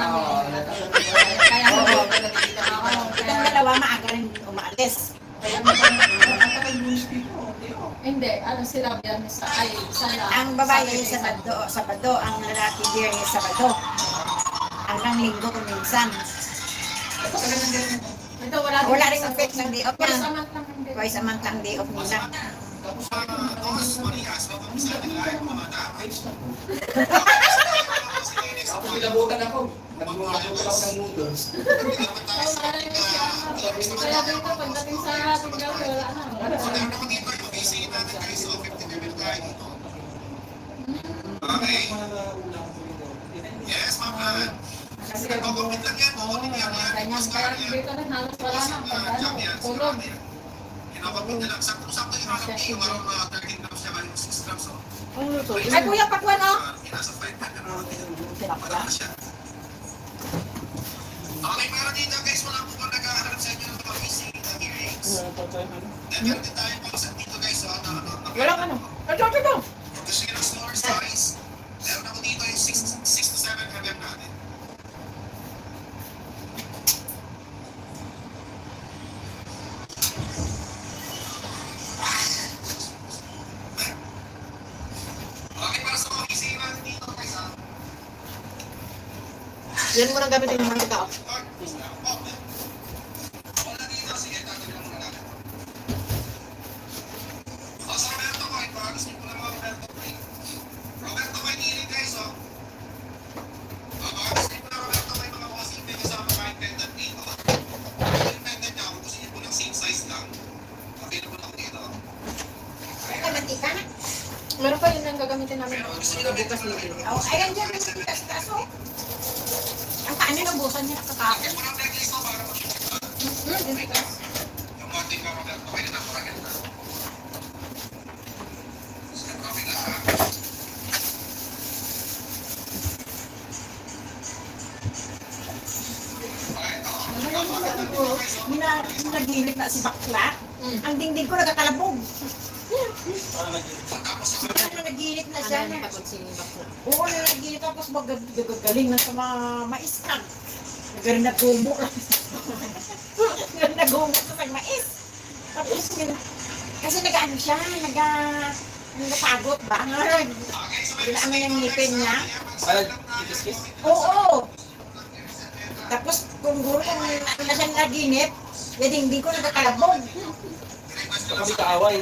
Oo. Kaya Oo. Itong dalawa maaga rin umaalis. hindi, ano sila biyernes sa ay sala. Ang babae Sabado, ang lalaki Biyernes, Sabado. Hanggang Linggo kung minsan. Ito wala Wala rin ang fix ng day off Twice niya. a month lang hindi. Twice a month ang day off nila. Ako pinabutan ako. Nagbumabutan ako ng noodles. Kaya wala yung siya. Kaya dito pagdating sa ating gabi wala na. Kasi Ganyan, kaya dito rin halos wala na. Pag ano, tulog. ay kuya, pakwan o! Okay, para dito guys, wala po ba naghahanap sa inyo ng mga missing na earrings? Meron din tayo po sa dito guys, Walang ano. Ito. Kung gusto nyo ng smaller size, meron ako dito yung 6 to 7 mm natin. Okay, para sa mga missing natin dito guys, Yan mo nang gamitin yung mga tao. wala dito, sige, tatagyan muna natin. O, sa Roberto ko, ipagos niyo po ng mga Roberto ko. Roberto ko, inilig guys, o. Pagos niyo po ng Roberto ko, mga bossing din kasama kahit pendant dito. Yung pendant niya, kung gusto niyo po ng same size lang, available ako dito. Ay, mantika na. Meron pa yun ang gagamitin namin. Pero kung gusto niyo Bukas ng nito. Oh, ayan dyan yung kaso. Ang paano nabusan niya nakakapit? Okay, muna blacklist ko para mag-shoot. Yung mounting ko, Roberto, kaya na napakaganda. Sige, okay lang, ha? Naginip na si Bakla. Ang dingding ko nagkakalabog. Naginip na siya. Oo, naginip tapos magagaling na sa mga maiskan. Nagarin na gumo lang. Nagarin na gumo sa mais. Tapos, kasi nag-ano siya, nagpagod ba? Kailangan yung ngipin niya. Kiss-kiss? Oo. Tapos kung guro kung ano na siya naginip, yung dingding ko nagkakalabog. Baka may kaaway.